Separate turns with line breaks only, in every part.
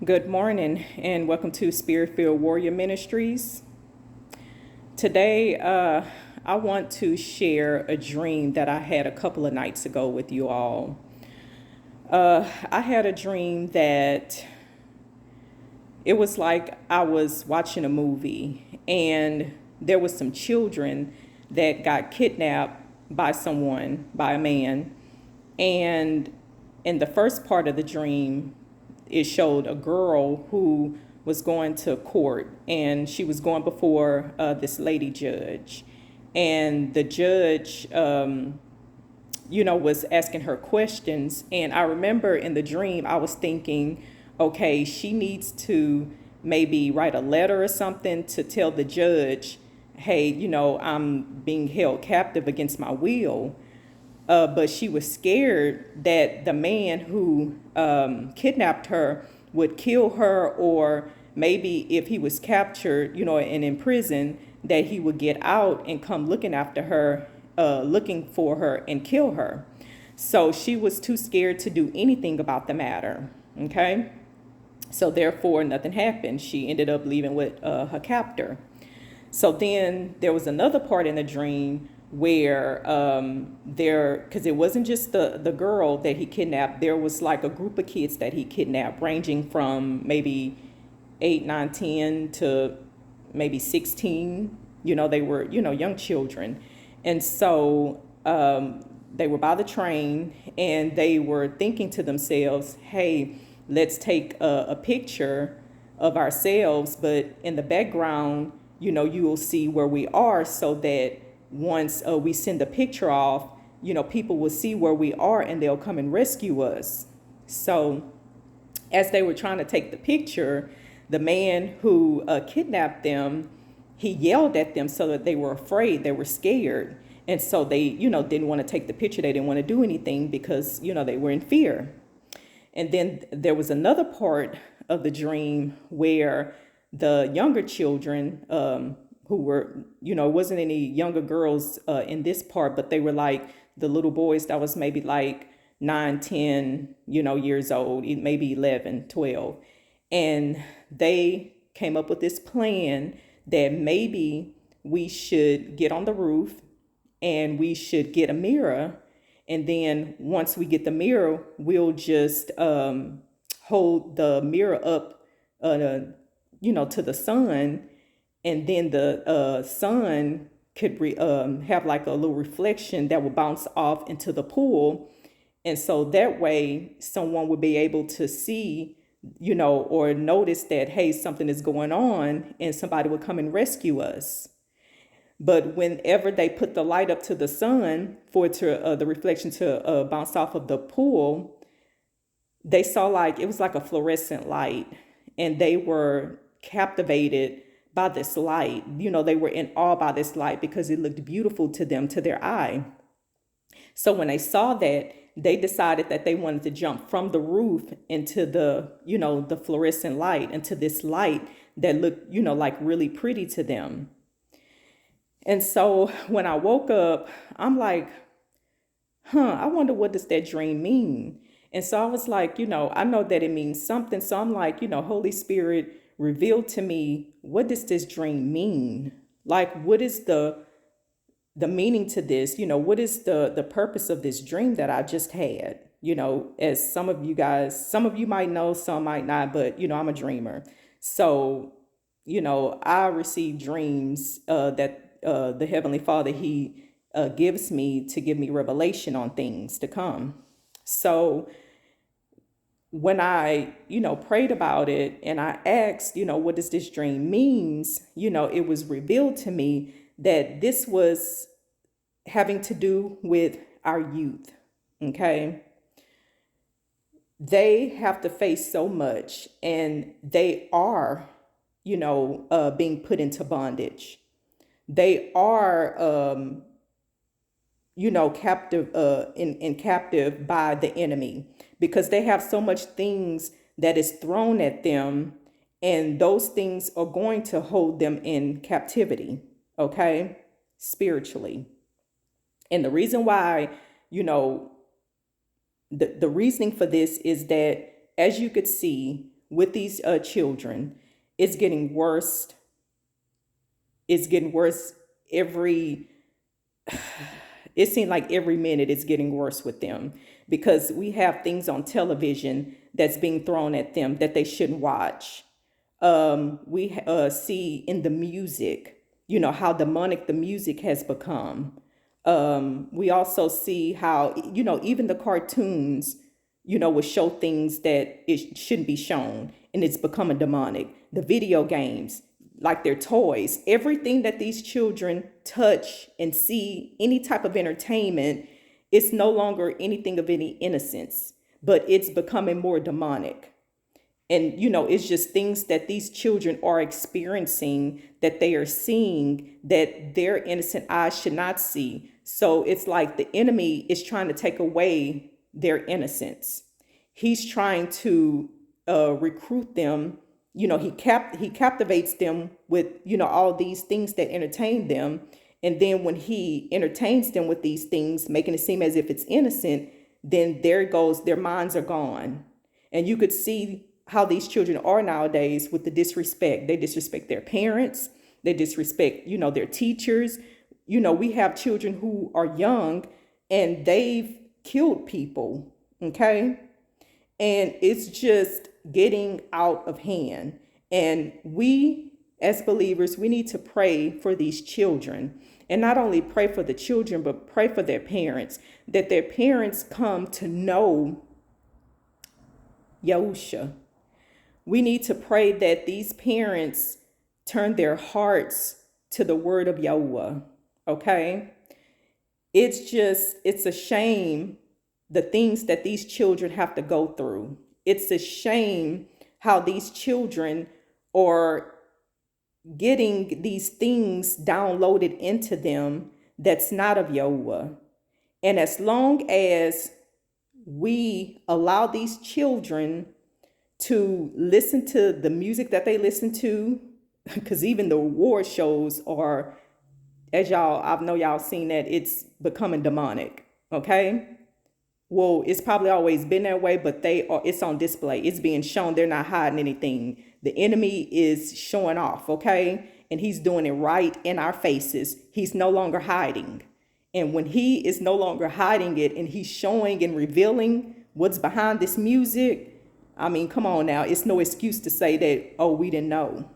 Good morning and welcome to Spirit Filled Warrior Ministries. Today, I want to share a dream that I had a couple of nights ago with you all. I had a dream that it was like I was watching a movie and there was some children that got kidnapped by someone, by a man. And in the first part of the dream, it showed a girl who was going to court and she was going before this lady judge. And the judge, was asking her questions. And I remember in the dream, I was thinking, okay, she needs to maybe write a letter or something to tell the judge, hey, I'm being held captive against my will. But she was scared that the man who kidnapped her would kill her, or maybe if he was captured, and in prison, that he would get out and come looking after her, looking for her and kill her. So she was too scared to do anything about the matter. Okay. So therefore, nothing happened. She ended up leaving with her captor. So then there was another part in the dream where because it wasn't just the girl that he kidnapped, there was like a group of kids that he kidnapped, ranging from maybe 8, 9, 10 to maybe 16. They were, young children. And so they were by the train and they were thinking to themselves, hey, let's take a picture of ourselves, but in the background, you will see where we are, so that once we send the picture off, people will see where we are and they'll come and rescue us. So as they were trying to take the picture, the man who kidnapped them, he yelled at them so that they were afraid, they were scared. And so they, didn't want to take the picture. They didn't want to do anything because, they were in fear. And then there was another part of the dream where the younger children, who were, it wasn't any younger girls in this part, but they were like the little boys that was maybe like 9, 10, years old, maybe 11, 12. And they came up with this plan that maybe we should get on the roof and we should get a mirror. And then once we get the mirror, we'll just hold the mirror up, to the sun. And then the sun could have like a little reflection that will bounce off into the pool. And so that way someone would be able to see, or notice that, hey, something is going on, and somebody would come and rescue us. But whenever they put the light up to the sun for it to the reflection to bounce off of the pool, they saw like it was like a fluorescent light, and they were captivated by this light. They were in awe by this light because it looked beautiful to them, to their eye. So when they saw that, they decided that they wanted to jump from the roof into the fluorescent light, into this light that looked, like really pretty to them. And so when I woke up, I'm like, I wonder, what does that dream mean? And so I was like, I know that it means something. So I'm like, Holy Spirit, reveal to me, what does this dream mean? Like, what is the meaning to this? What is the purpose of this dream that I just had? As some of you might know, some might not, but I'm a dreamer. So, I receive dreams that the Heavenly Father, He gives me to give me revelation on things to come. So when I, prayed about it and I asked, what does this dream means? It was revealed to me that this was having to do with our youth. Okay. They have to face so much, and they are, being put into bondage. They are, captive, in captive by the enemy, because they have so much things that is thrown at them, and those things are going to hold them in captivity, okay, spiritually. And the reason why, the reasoning for this is that, as you could see, with these children. It's getting worse. It's getting worse every, it seems like every minute it's getting worse with them, because we have things on television that's being thrown at them that they shouldn't watch. We see in the music, how demonic the music has become. We also see how, even the cartoons, will show things that it shouldn't be shown, and it's becoming demonic. The video games, like their toys, everything that these children touch and see, any type of entertainment, it's no longer anything of any innocence, but it's becoming more demonic. And, it's just things that these children are experiencing, that they are seeing, that their innocent eyes should not see. So it's like the enemy is trying to take away their innocence. He's trying to recruit them. He captivates them with, all these things that entertain them. And then when he entertains them with these things, making it seem as if it's innocent, then there it goes, their minds are gone. And you could see how these children are nowadays with the disrespect. They disrespect their parents. They disrespect, their teachers. We have children who are young and they've killed people. Okay. And it's just getting out of hand. And we, as believers, we need to pray for these children. And not only pray for the children, but pray for their parents, that their parents come to know Yahusha. We need to pray that these parents turn their hearts to the word of Yahuwah. Okay? It's a shame the things that these children have to go through. It's a shame how these children are getting these things downloaded into them that's not of Yahuwah. And as long as we allow these children to listen to the music that they listen to, because even the award shows are, as I know y'all seen that, it's becoming demonic. Okay. Well, it's probably always been that way, but it's on display. It's being shown. They're not hiding anything. The enemy is showing off. Okay. And he's doing it right in our faces. He's no longer hiding. And when he is no longer hiding it and he's showing and revealing what's behind this music, I mean, come on now. It's no excuse to say that, oh, we didn't know.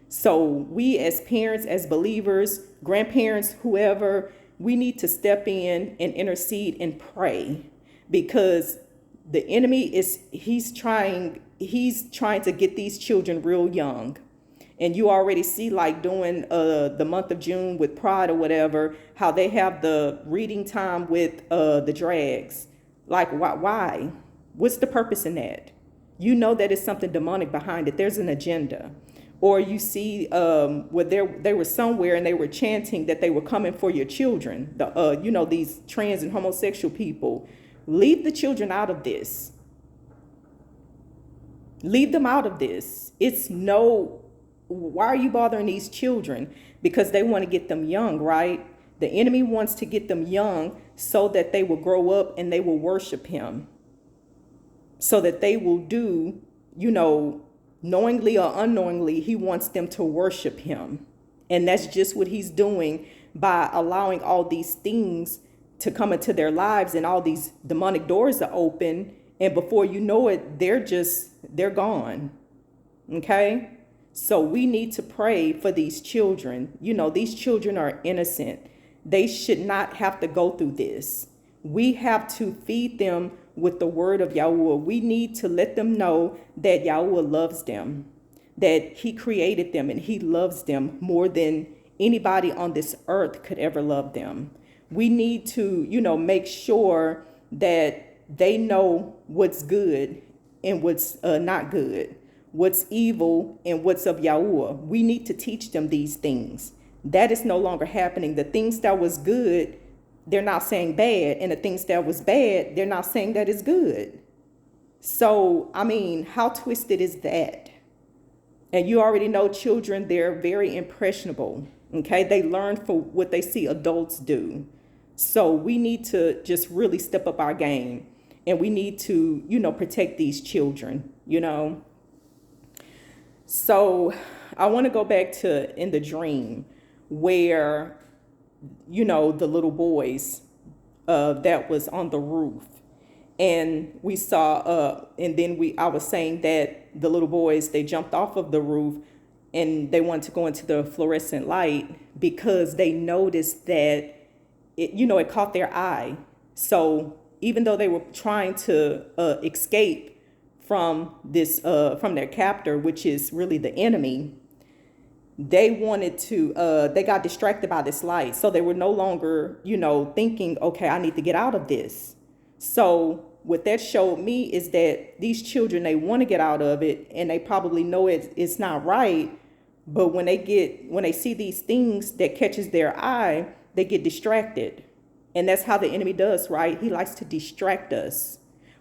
So we as parents, as believers, grandparents, whoever, we need to step in and intercede and pray, because the enemy he's trying to get these children real young. And you already see, like during the month of June with Pride or whatever, how they have the reading time with the drags. Like, why? What's the purpose in that? That it's something demonic behind it. There's an agenda. Or you see where they were somewhere and they were chanting that they were coming for your children. These trans and homosexual people. Leave the children out of this. Leave them out of this. Why are you bothering these children? Because they want to get them young, right? The enemy wants to get them young so that they will grow up and they will worship him. So that they will do, knowingly or unknowingly, he wants them to worship him. And that's just what he's doing by allowing all these things to come into their lives and all these demonic doors to open. And before you know it, they're gone. Okay? So we need to pray for these children. These children are innocent. They should not have to go through this. We have to feed them with the word of Yahuwah. We need to let them know that Yahuwah loves them, that he created them and he loves them more than anybody on this earth could ever love them. We need to, make sure that they know what's good and what's not good, what's evil and what's of Yahuwah. We need to teach them these things. That is no longer happening. The things that was good, they're not saying bad. And the things that was bad, they're not saying that is good. So, I mean, how twisted is that? And you already know children, they're very impressionable. Okay. They learn for what they see adults do. So we need to just really step up our game, and we need to, protect these children, So I want to go back to in the dream where, the little boys that was on the roof. And we saw, and then I was saying that the little boys, they jumped off of the roof and they wanted to go into the fluorescent light because they noticed that it caught their eye. So even though they were trying to escape from from their captor, which is really the enemy, they wanted to, they got distracted by this light. So they were no longer, thinking, okay, I need to get out of this. So what that showed me is that these children, they want to get out of it and they probably know it's not right. But when they see these things that catches their eye, they get distracted. And that's how the enemy does, right? He likes to distract us.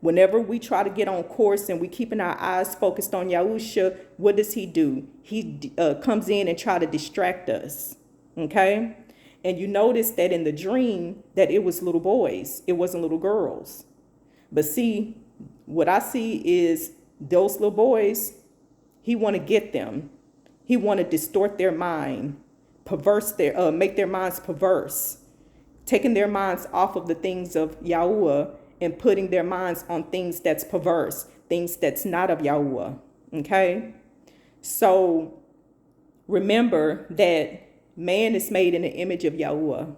Whenever we try to get on course and we keeping our eyes focused on Yahusha, what does he do? He comes in and try to distract us, okay? And you notice that in the dream that it was little boys. It wasn't little girls. But see, what I see is those little boys, he want to get them. He want to distort their mind, make their minds perverse, taking their minds off of the things of Yahuwah and putting their minds on things that's perverse, things that's not of Yahuwah, okay? So remember that man is made in the image of Yahuwah.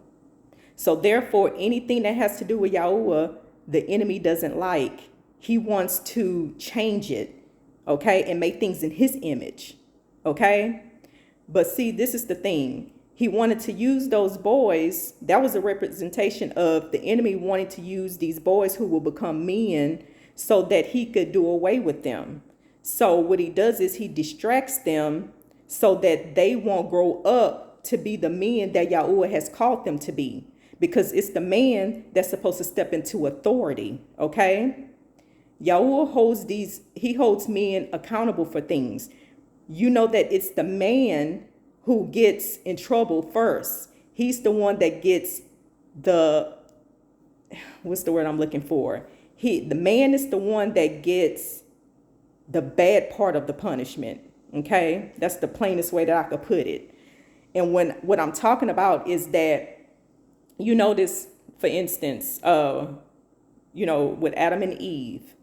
So therefore, anything that has to do with Yahuwah, the enemy doesn't like. He wants to change it, okay, and make things in his image, okay? But see, this is the thing. He wanted to use those boys. That was a representation of the enemy wanting to use these boys who will become men so that he could do away with them. So what he does is he distracts them so that they won't grow up to be the men that Yahuwah has called them to be. Because it's the man that's supposed to step into authority, okay? Yahuwah holds men accountable for things. You know that it's the man who gets in trouble first. He's the one that gets what's the word I'm looking for? The man is the one that gets the bad part of the punishment, okay? That's the plainest way that I could put it. And what I'm talking about is that, you notice, for instance, with Adam and Eve,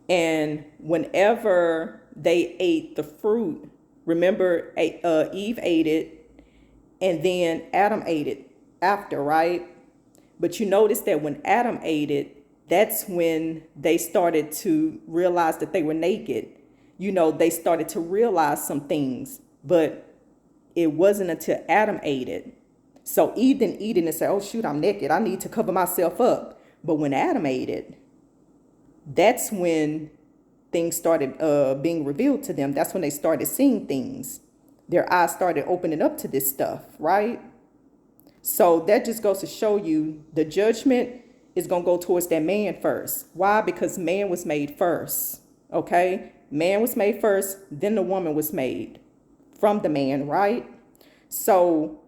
and whenever they ate the fruit, remember, Eve ate it, and then Adam ate it after, right? But you notice that when Adam ate it, that's when they started to realize that they were naked. They started to realize some things, but it wasn't until Adam ate it. So Eve didn't eat it and say, oh, shoot, I'm naked. I need to cover myself up. But when Adam ate it, that's when things started being revealed to them. That's when they started seeing things. Their eyes started opening up to this stuff, right? So that just goes to show you the judgment is going to go towards that man first. Why? Because man was made first, okay? Man was made first, then the woman was made from the man, right? So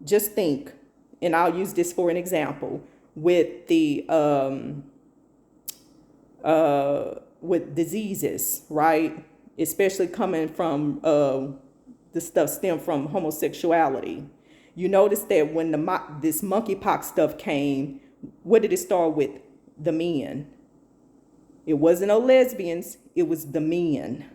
just think, and I'll use this for an example, with the with diseases, right? Especially coming from the stuff stemmed from homosexuality. You notice that when this monkeypox stuff came, what did it start with? The men. It wasn't no lesbians, it was the men,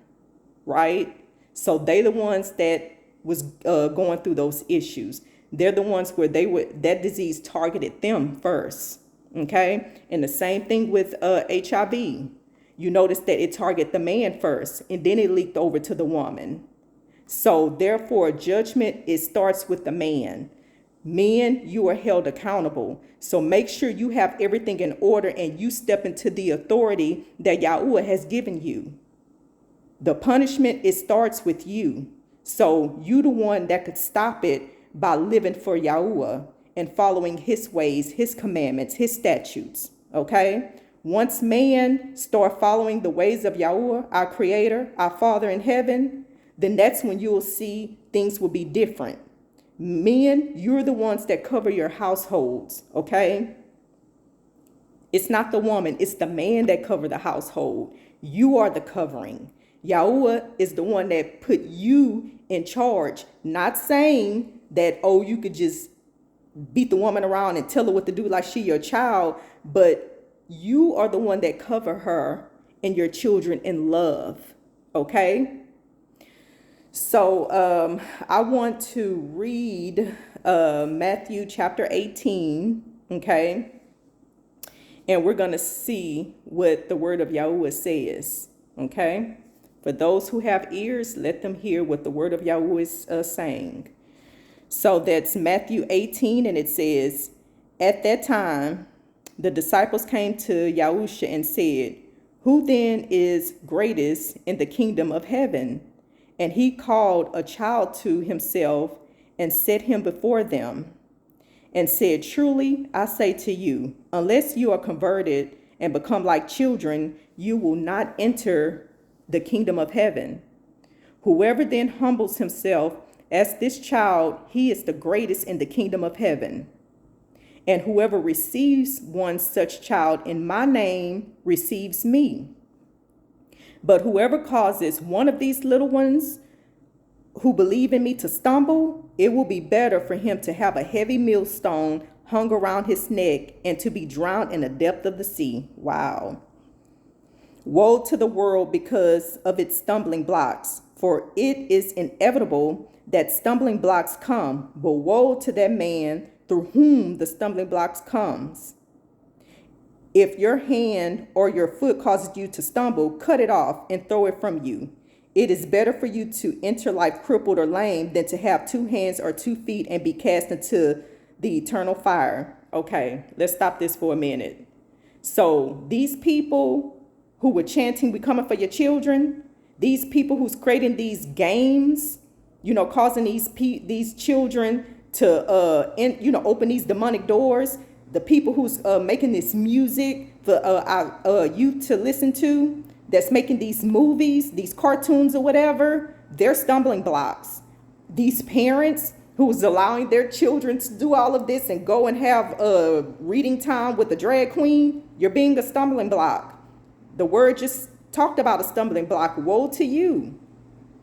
right? So they the ones that was going through those issues. They're the ones where that disease targeted them first, okay? And the same thing with HIV. You notice that it targeted the man first, and then it leaked over to the woman. So therefore, judgment, it starts with the man. Men, you are held accountable. So make sure you have everything in order and you step into the authority that Yahuwah has given you. The punishment, it starts with you. So you the one that could stop it by living for Yahuwah and following his ways, his commandments, his statutes, okay? Once man start following the ways of Yahuwah, our creator, our Father in heaven, then that's when you will see things will be different. Men, you're the ones that cover your households, okay? It's not the woman, it's the man that cover the household. You are the covering. Yahuwah is the one that put you in charge, not saying that, oh, you could just beat the woman around and tell her what to do like she your child, but you are the one that cover her and your children in love. Okay? So I want to read Matthew chapter 18, okay? And we're going to see what the word of Yahuwah says, okay? For those who have ears, let them hear what the word of Yahuwah is saying. So that's Matthew 18, and it says, at that time, the disciples came to Yahusha and said, who then is greatest in the kingdom of heaven? And he called a child to himself and set him before them and said, truly, I say to you, unless you are converted and become like children, you will not enter the kingdom of heaven. Whoever then humbles himself as this child, he is the greatest in the kingdom of heaven. And whoever receives one such child in my name receives me. But whoever causes one of these little ones who believe in me to stumble, it will be better for him to have a heavy millstone hung around his neck and to be drowned in the depth of the sea. Wow. Woe to the world because of its stumbling blocks, for it is inevitable that stumbling blocks come, but woe to that man through whom the stumbling blocks comes. If your hand or your foot causes you to stumble, cut it off and throw it from you. It is better for you to enter life crippled or lame than to have 2 hands or 2 feet and be cast into the eternal fire. Okay, let's stop this for a minute. So these people who were chanting, "We coming for your children," these people who's creating these games, causing these children to open these demonic doors. The people who's making this music for our youth to listen to, that's making these movies, these cartoons or whatever, they're stumbling blocks. These parents who's allowing their children to do all of this and go and have reading time with the drag queen, you're being a stumbling block. The word just talked about a stumbling block. Woe to you.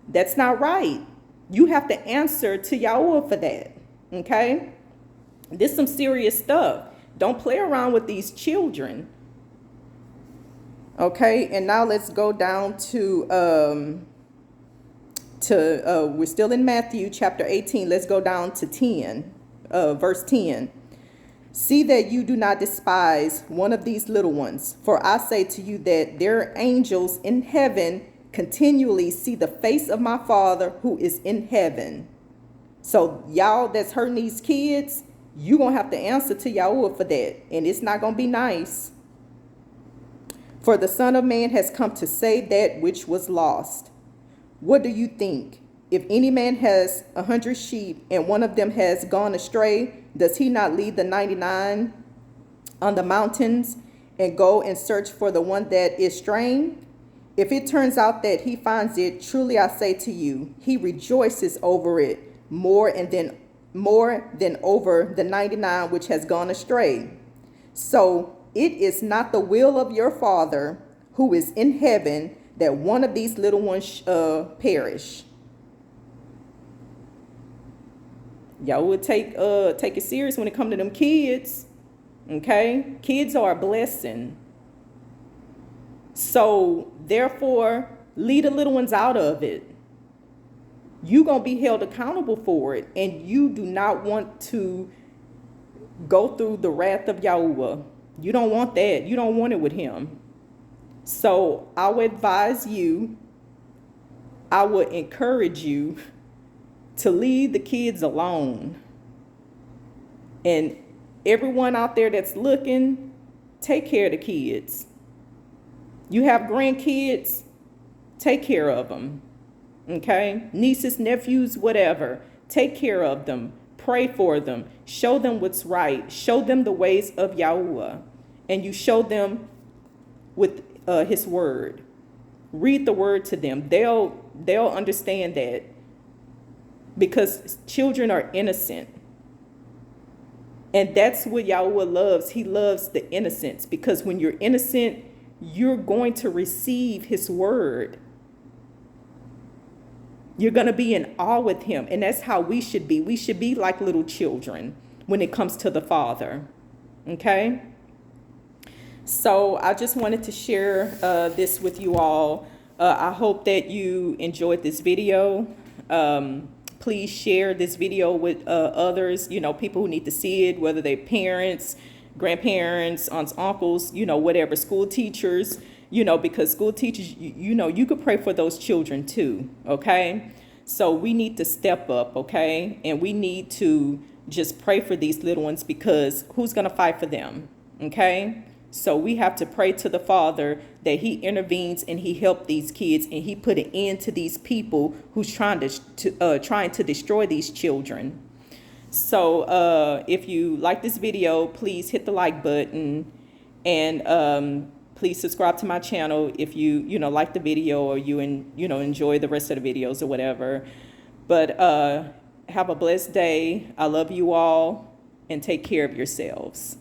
That's not right. You have to answer to Yahuwah for that. Okay? This is some serious stuff. Don't play around with these children. Okay, and now let's go down to we're still in Matthew chapter 18. Let's go down to 10, verse 10. See that you do not despise one of these little ones, for I say to you that their angels in heaven continually see the face of my Father who is in heaven. So y'all that's hurting these kids, you're going to have to answer to Yahuwah for that. And it's not going to be nice. For the Son of Man has come to save that which was lost. What do you think? If any man has 100 sheep and one of them has gone astray, does he not leave the 99 on the mountains and go and search for the one that is straying? If it turns out that he finds it, truly I say to you, he rejoices over it more than over the 99 which has gone astray. So it is not the will of your Father who is in heaven that one of these little ones perish. Y'all would take it serious when it comes to them kids. Okay? Kids are a blessing. So therefore, leave the little ones out of it. You're going to be held accountable for it. And you do not want to go through the wrath of Yahuwah. You don't want that. You don't want it with him. So I would advise you, I would encourage you to leave the kids alone. And everyone out there that's looking, take care of the kids. You have grandkids, take care of them. Okay? Nieces, nephews, whatever. Take care of them. Pray for them. Show them what's right. Show them the ways of Yahuwah. And you show them with his word. Read the word to them. They'll understand that. Because children are innocent. And that's what Yahuwah loves. He loves the innocence. Because when you're innocent, you're going to receive his word. You're going to be in awe with him. And that's how we should be. We should be like little children when it comes to the Father. Okay? So I just wanted to share this with you all. I hope that you enjoyed this video. Please share this video with others, people who need to see it, whether they're parents, grandparents, aunts, uncles, whatever, school teachers, because school teachers, you could pray for those children too, okay? So we need to step up, okay? And we need to just pray for these little ones, because who's going to fight for them, okay? So we have to pray to the Father that he intervenes and he helped these kids, and he put an end to these people who's trying to destroy these children. So if you like this video, please hit the like button, and please subscribe to my channel if you like the video, or you enjoy the rest of the videos or whatever. But have a blessed day. I love you all, and take care of yourselves.